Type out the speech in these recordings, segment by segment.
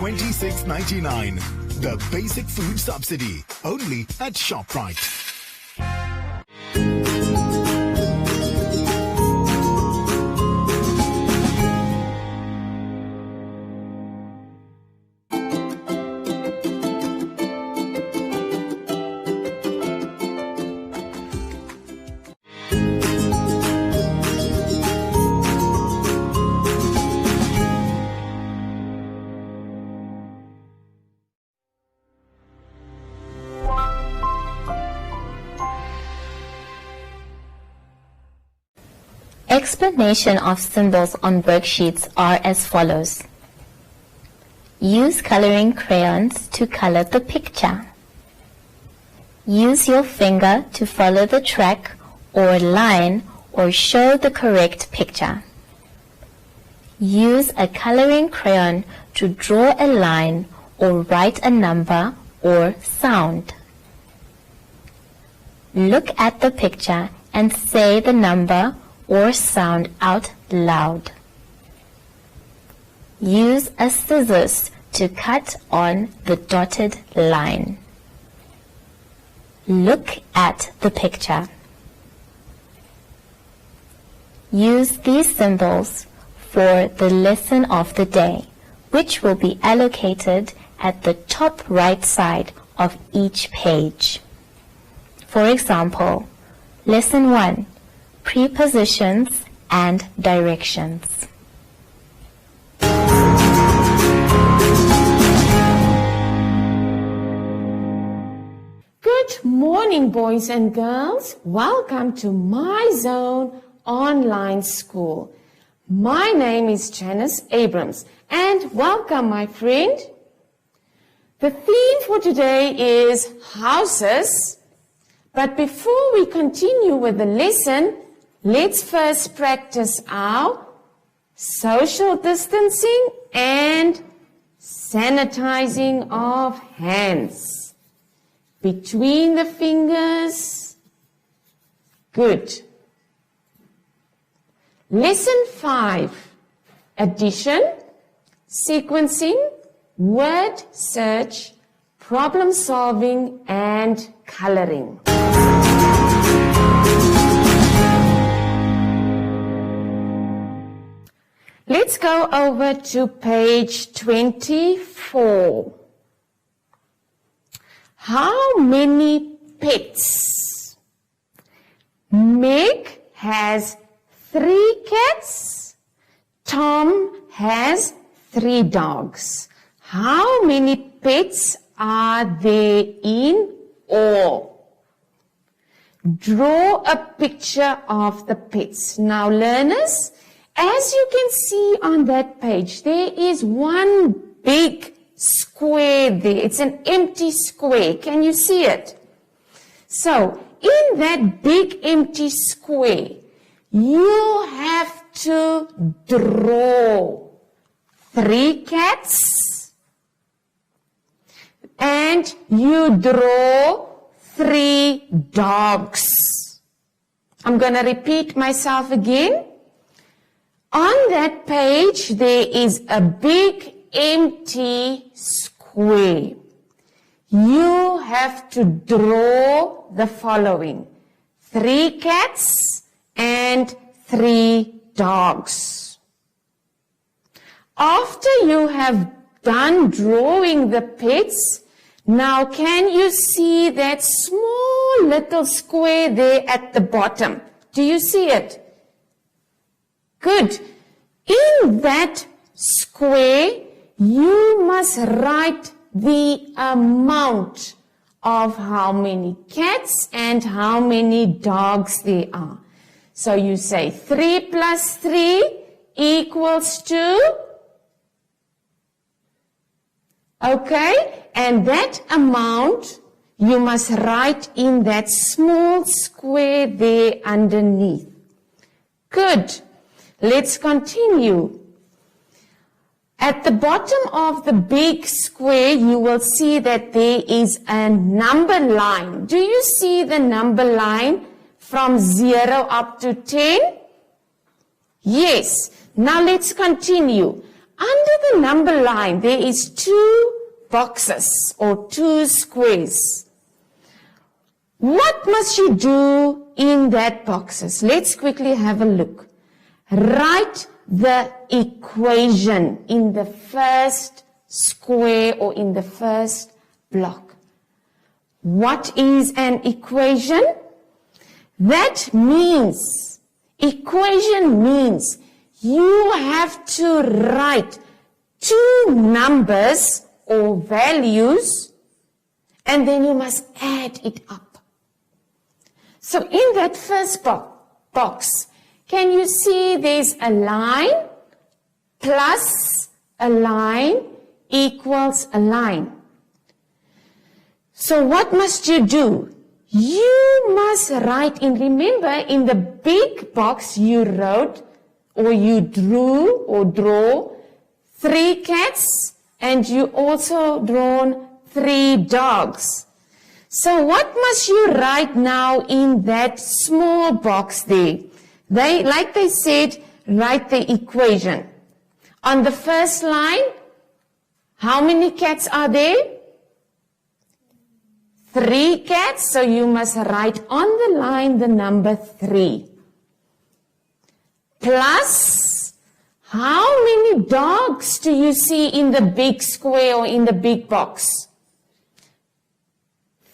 $26.99. The basic food subsidy, only at ShopRite. Explanation of symbols on worksheets are as follows. Use coloring crayons to color the picture. Use your finger to follow the track or line or show the correct picture. Use a coloring crayon to draw a line or write a number or sound. Look at the picture and say the number or sound out loud. Use a scissors to cut on the dotted line. Look at the picture. Use these symbols for the lesson of the day, which will be allocated at the top right side of each page. For example, Lesson 1, Prepositions and Directions. Good morning, boys and girls. Welcome to MyZone Online School. My name is Janice Abrams, and welcome, my friend. The theme for today is houses. But before we continue with the lesson, let's first practice our social distancing and sanitizing of hands. Between the fingers. Good. Lesson 5. Addition, sequencing, word search, problem solving, and coloring. Let's go over to page 24. How many pets? Meg has 3 cats. Tom has 3 dogs. How many pets are there in all? Draw a picture of the pets. Now, learners, as you can see on that page, there is one big square there. It's an empty square. Can you see it? So, in that big empty square, you have to draw 3 cats and you draw 3 dogs. I'm going to repeat myself again. On that page, there is a big empty square. You have to draw the following: 3 cats and 3 dogs. After you have done drawing the pets, now can you see that small little square there at the bottom? Do you see it? Good. In that square, you must write the amount of how many cats and how many dogs there are. So you say 3 plus 3 equals 2. Okay, and that amount you must write in that small square there underneath. Good. Let's continue. At the bottom of the big square, you will see that there is a number line. Do you see the number line from 0 up to 10? Yes. Now let's continue. Under the number line, there is 2 boxes or 2 squares. What must you do in that boxes? Let's quickly have a look. Write the equation in the first square or in the first block. What is an equation? That means, equation means you have to write 2 numbers or values and then you must add it up. So in that first box, can you see there's a line plus a line equals a line. So what must you do? You must write in, remember in the big box you wrote or you drew or draw 3 cats and you also drawn 3 dogs. So what must you write now in that small box there? Like they said, write the equation. On the first line, how many cats are there? 3 cats, so you must write on the line the number 3. Plus, how many dogs do you see in the big square or in the big box?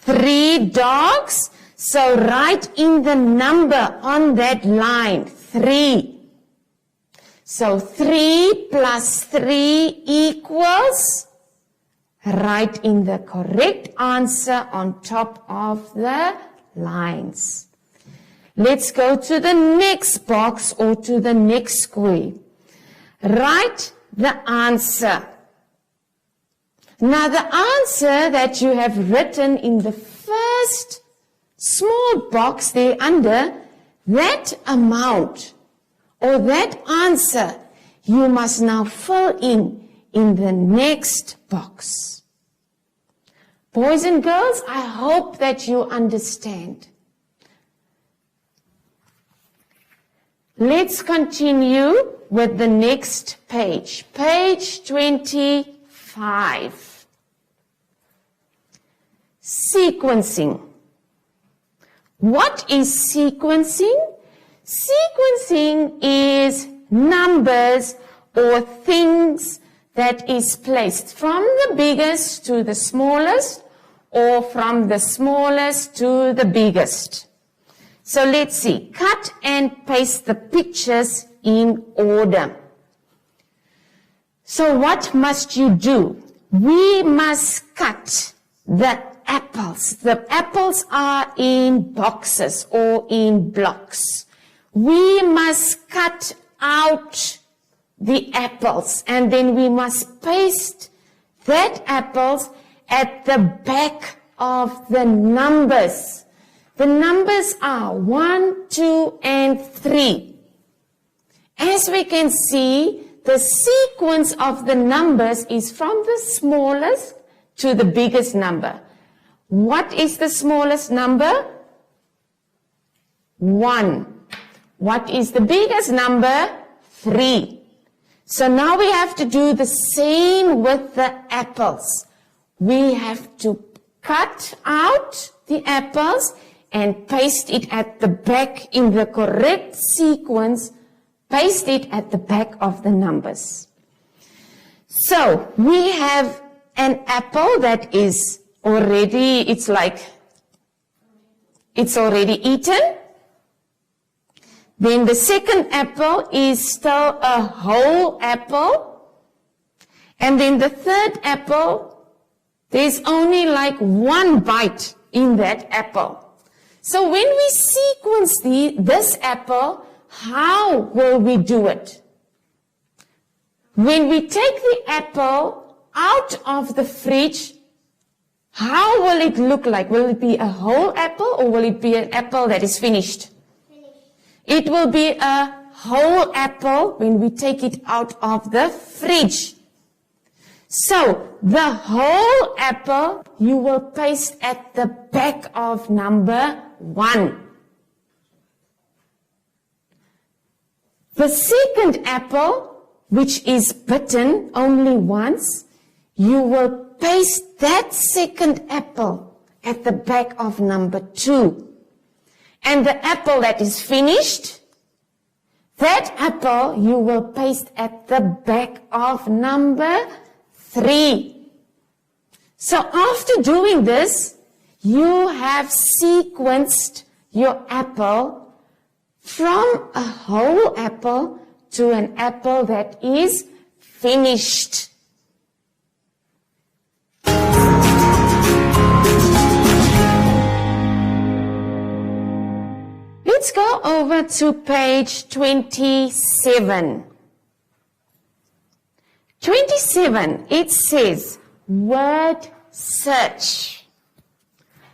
3 dogs, so write in the number on that line, 3. So 3 plus 3 equals, write in the correct answer on top of the lines. Let's go to the next box or to the next square. Write the answer. Now the answer that you have written in the first small box there under, that amount or that answer, you must now fill in the next box. Boys and girls, I hope that you understand. Let's continue with the next page. Page 25. Sequencing. What is sequencing? Sequencing is numbers or things that is placed from the biggest to the smallest or from the smallest to the biggest. So let's see. Cut and paste the pictures in order. So what must you do? We must cut the apples. The apples are in boxes or in blocks. We must cut out the apples and then we must paste that apples at the back of the numbers. The numbers are 1, 2, and 3. As we can see, the sequence of the numbers is from the smallest to the biggest number. What is the smallest number? 1. What is the biggest number? 3. So now we have to do the same with the apples. We have to cut out the apples and paste it at the back in the correct sequence. Paste it at the back of the numbers. So we have an apple that is already, it's already eaten. Then the second apple is still a whole apple. And then the third apple, there's only like 1 bite in that apple. So when we sequence this apple, how will we do it? When we take the apple out of the fridge, how will it look like? Will it be a whole apple or will it be an apple that is finished? It will be a whole apple when we take it out of the fridge. So the whole apple you will paste at the back of number 1. The second apple which is bitten only once, you will paste that second apple at the back of number 2. And the apple that is finished, that apple you will paste at the back of number 3. So after doing this, you have sequenced your apple from a whole apple to an apple that is finished. Let's go over to page 27. 27, it says word search.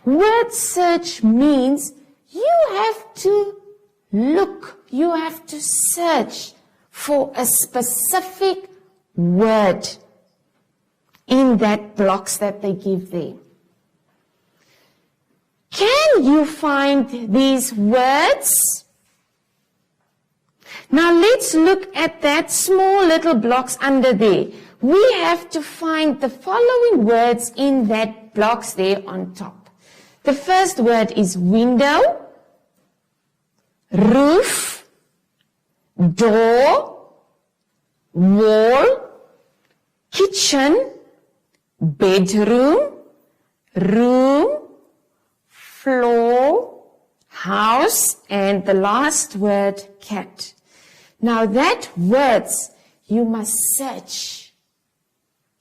Word search means you have to look, you have to search for a specific word in that blocks that they give there. Can you find these words? Now let's look at that small little blocks under there. We have to find the following words in that blocks there on top. The first word is window, roof, door, wall, kitchen, bedroom, room, floor, house, and the last word, cat. Now that words, you must search.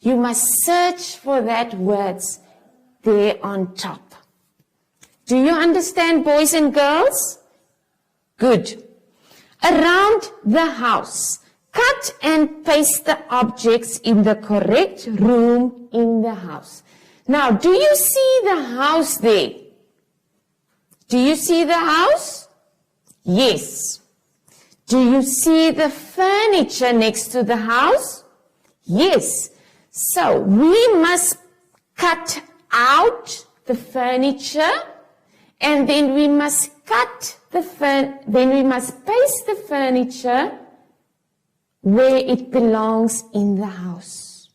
You must search for that words there on top. Do you understand, boys and girls? Good. Around the house, cut and paste the objects in the correct room in the house. Now, do you see the house there? Do you see the house? Yes. Do you see the furniture next to the house? Yes. So we must cut out the furniture, and then we must paste the furniture where it belongs in the house.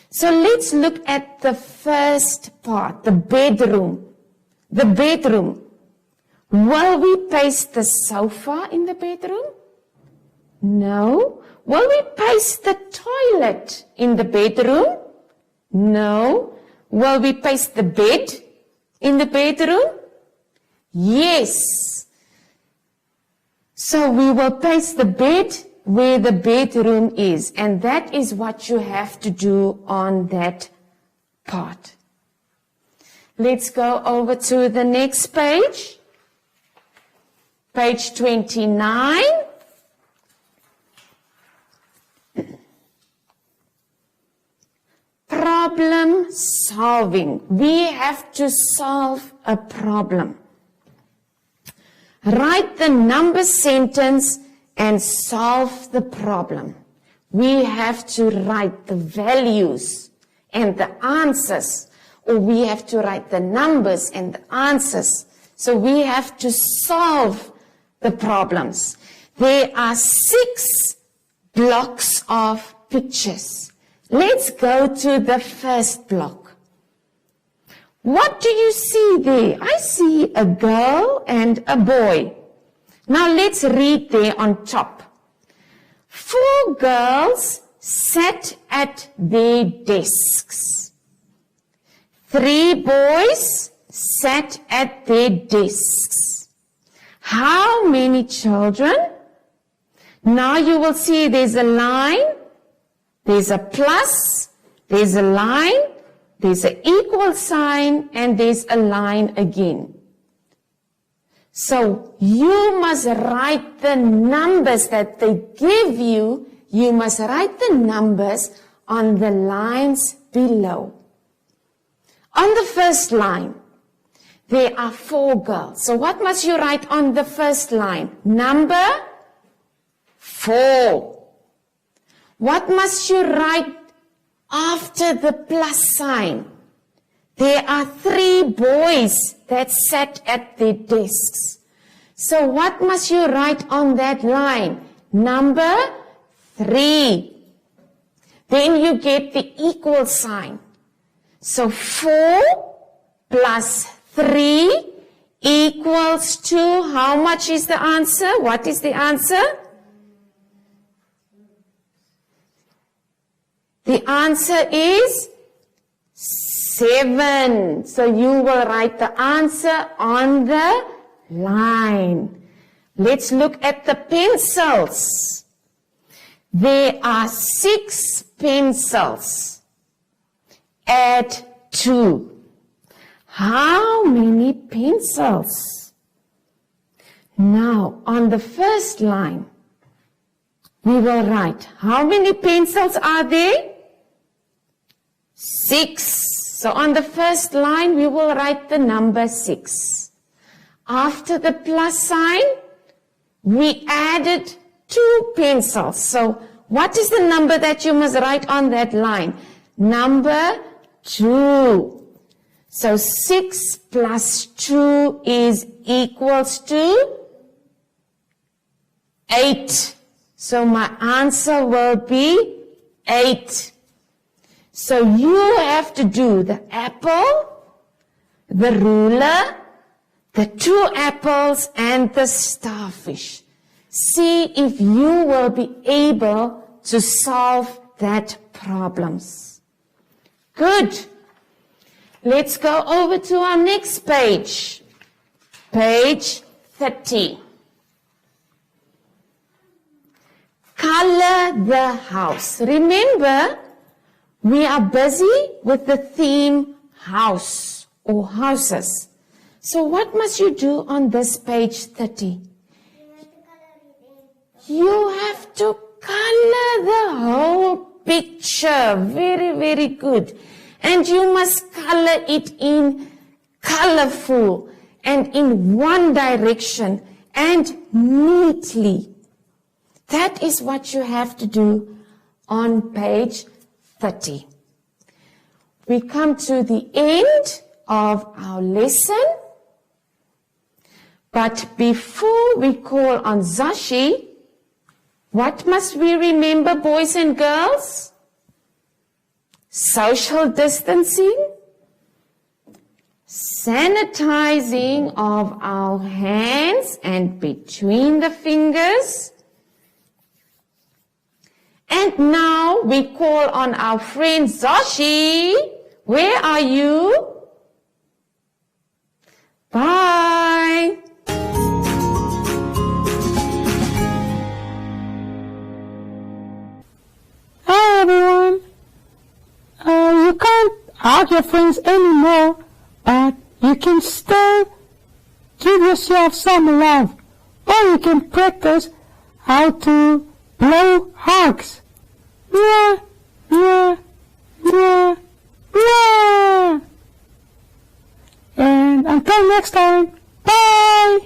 So let's look at the first part, the bedroom. The bedroom. Will we paste the sofa in the bedroom? No. Will we paste the toilet in the bedroom? No. Will we paste the bed in the bedroom? Yes. So we will paste the bed where the bedroom is, and that is what you have to do on that part. Let's go over to the next page. Page 29. Problem solving. We have to solve a problem. Write the number sentence and solve the problem. We have to write the values and the answers, or we have to write the numbers and the answers. So we have to solve the problems. There are 6 blocks of pictures. Let's go to the first block. What do you see there? I see a girl and a boy. Now let's read there on top. 4 girls sat at their desks. 3 boys sat at their desks. How many children? Now you will see there's a line, there's a plus, there's a line, there's an equal sign, and there's a line again. So you must write the numbers that they give you. You must write the numbers on the lines below. On the first line, there are 4 girls. So what must you write on the first line? Number 4. What must you write after the plus sign? There are 3 boys that sat at their desks. So what must you write on that line? Number 3. Then you get the equal sign. So 4 plus 3 equals to, how much is the answer? What is the answer? The answer is 7. So you will write the answer on the line. Let's look at the pencils. There are 6 pencils. Add 2. How many pencils? Now, on the first line, we will write, how many pencils are there? 6. So on the first line, we will write the number 6. After the plus sign, we added 2 pencils. So what is the number that you must write on that line? Number 2. So 6 plus 2 is equals to 8. So my answer will be 8. So you have to do the apple, the ruler, the 2 apples, and the starfish. See if you will be able to solve that problems. Good. Let's go over to our next page. Page 30. Color the house. Remember, we are busy with the theme house or houses. So what must you do on this page 30? You have to color the whole picture. Very, very good. And you must color it in colorful and in one direction and neatly. That is what you have to do on page 30. We come to the end of our lesson. But before we call on Zashi, what must we remember, boys and girls? Social distancing, sanitizing of our hands and between the fingers. And now we call on our friend Zashi. Where are you? Bye. Hi everyone. You can't hug your friends anymore, but you can still give yourself some love, or you can practice how to blow hugs. Yeah, yeah, yeah, yeah. And until next time, bye.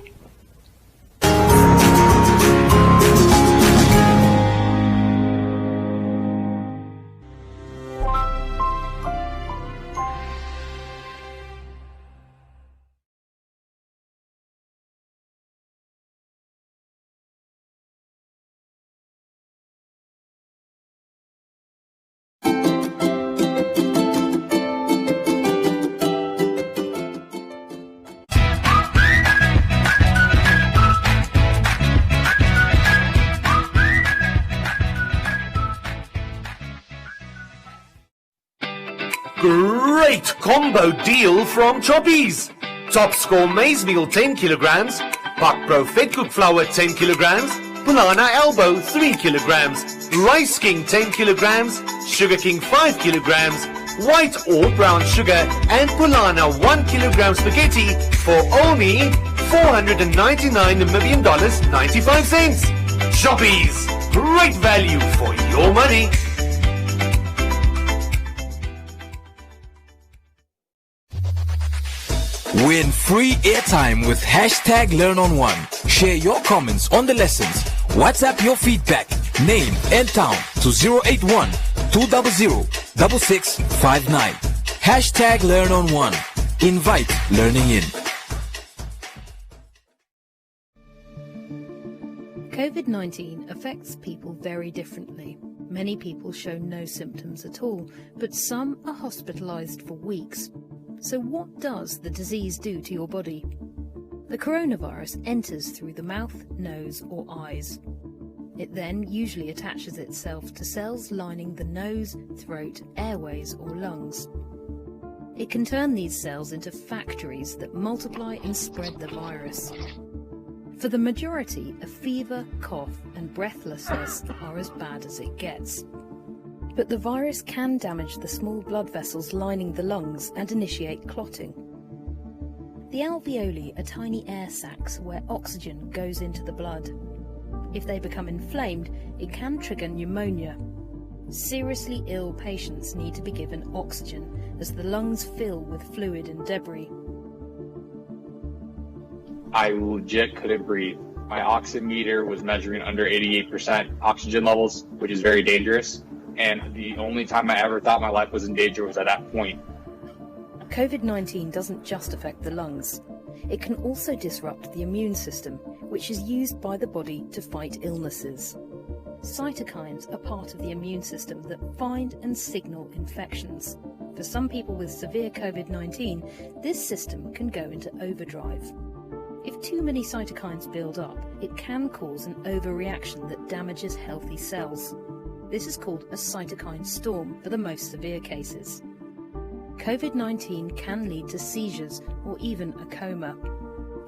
Great combo deal from Choppies. Top score maize meal 10 kilograms, Pak Pro Fed Cook flour 10 kilograms, Banana Elbow 3 kilograms, Rice King 10 kilograms, Sugar King 5 kilograms, white or brown sugar, and Polana 1 kilogram spaghetti for only $499 million 95 cents. Choppies, great value for your money. Win free airtime with #LearnOn1. Share your comments on the lessons. WhatsApp your feedback, name and town to 081 200 6659. #LearnOn1. Invite learning in. COVID COVID-19 affects people very differently. Many people show no symptoms at all, but some are hospitalised for weeks. So what does the disease do to your body? The coronavirus enters through the mouth, nose or eyes. It then usually attaches itself to cells lining the nose, throat, airways or lungs. It can turn these cells into factories that multiply and spread the virus. For the majority, a fever, cough and breathlessness are as bad as it gets. But the virus can damage the small blood vessels lining the lungs and initiate clotting. The alveoli are tiny air sacs where oxygen goes into the blood. If they become inflamed, it can trigger pneumonia. Seriously ill patients need to be given oxygen as the lungs fill with fluid and debris. I legit couldn't breathe. My oxygen meter was measuring under 88% oxygen levels, which is very dangerous. And the only time I ever thought my life was in danger was at that point. COVID-19 doesn't just affect the lungs. It can also disrupt the immune system, which is used by the body to fight illnesses. Cytokines are part of the immune system that find and signal infections. For some people with severe COVID-19, this system can go into overdrive. If too many cytokines build up, it can cause an overreaction that damages healthy cells. This is called a cytokine storm for the most severe cases. COVID-19 can lead to seizures or even a coma.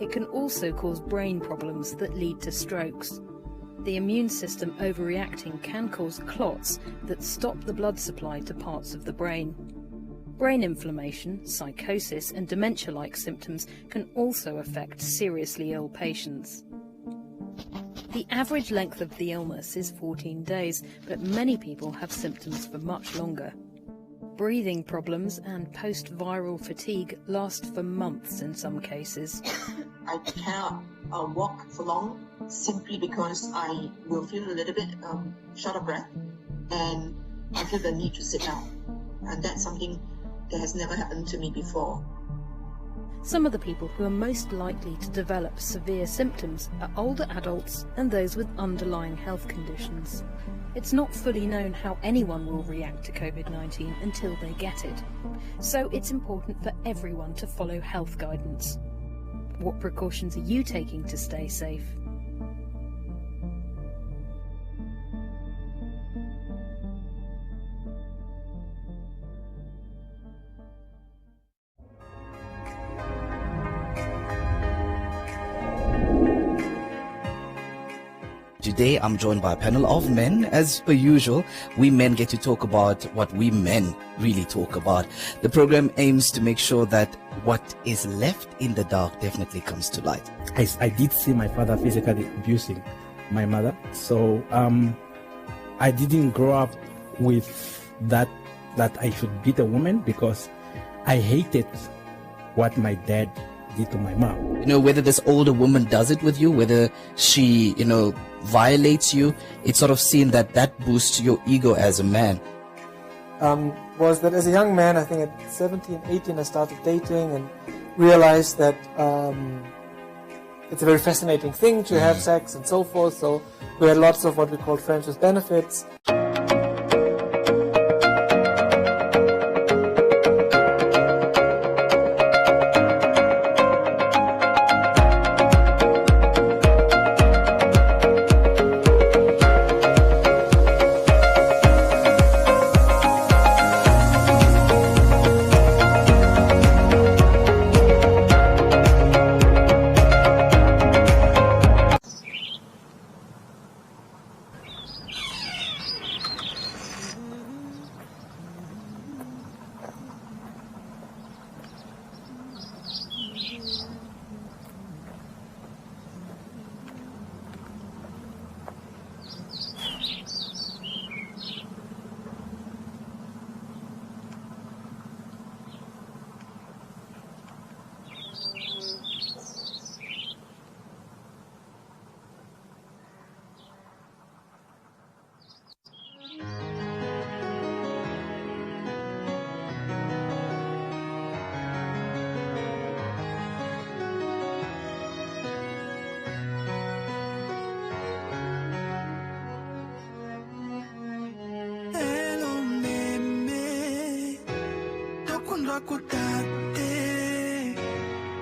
It can also cause brain problems that lead to strokes. The immune system overreacting can cause clots that stop the blood supply to parts of the brain. Brain inflammation, psychosis and dementia-like symptoms can also affect seriously ill patients. The average length of the illness is 14 days, but many people have symptoms for much longer. Breathing problems and post-viral fatigue last for months in some cases. I cannot walk for long simply because I will feel a little bit short of breath and I feel the need to sit down. And that's something that has never happened to me before. Some of the people who are most likely to develop severe symptoms are older adults and those with underlying health conditions. It's not fully known how anyone will react to COVID-19 until they get it. So it's important for everyone to follow health guidance. What precautions are you taking to stay safe? Today, I'm joined by a panel of men. As per usual, we men get to talk about what we men really talk about. The program aims to make sure that what is left in the dark definitely comes to light. I did see my father physically abusing my mother. So I didn't grow up with that I should beat a woman because I hated what my dad did to my mom. You know, whether this older woman does it with you, whether she, violates you, it's sort of seen that boosts your ego as a man. Was that as a young man, I think at 17, 18, I started dating and realized that it's a very fascinating thing to have sex and so forth. So we had lots of what we call friends with benefits. kondwa kutate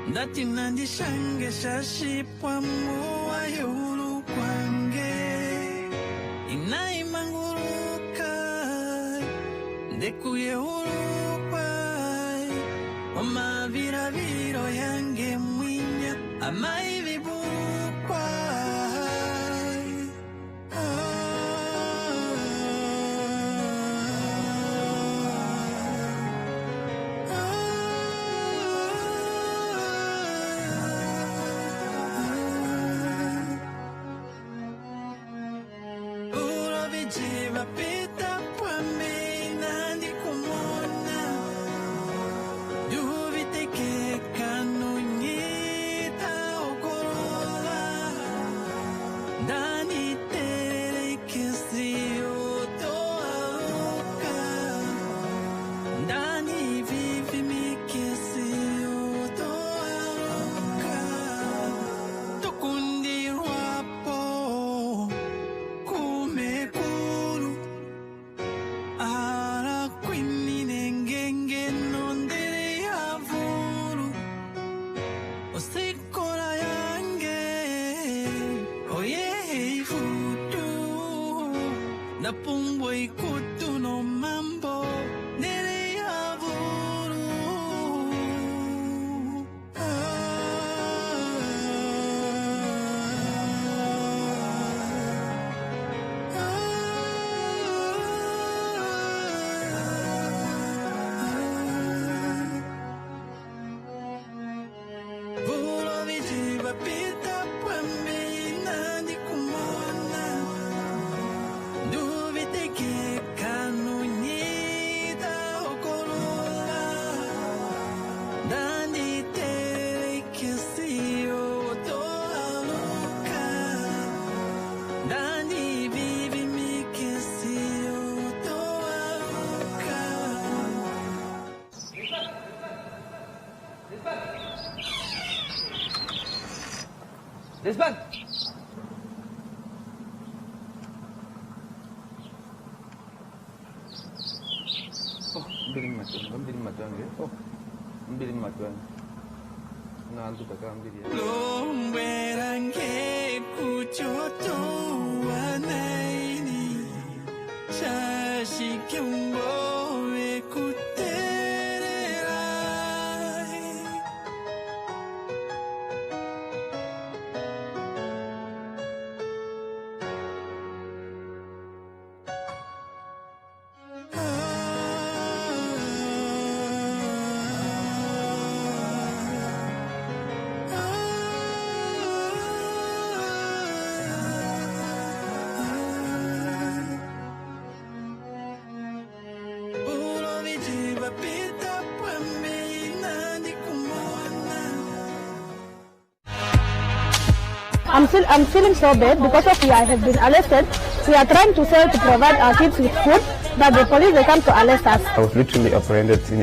ndati nandishange shashipwa muwa yulu kwange inaimanguruka ndekuye urupa omaviraviro yange mwinya amaivibukwa Pita kwa me nandi kumona duvite ke kanonyita okorola dani tere kisi otoaruka dani vivi mi kisi otoaruka tokundi rapo Ara quindi nengenge non dere avuru o sekola yange oye futu na pumbo ikutu no mambo dere avuru Pita kwa me nandi kumona duvite ke kanonyita okorola dani tere kisi otoaruka dani vivi mi kisi otoaruka Lisbon! Oh, ambilin matuan dia. Oh, ambilin matuan. Nanti bakal ambil dia. Lomberange kuchoto wanaini shashi kyumbo ekutererai I'm feeling so bad because of I have been arrested. We are trying to sell to provide our kids with food, but the police they come to arrest us. I was literally apprehended in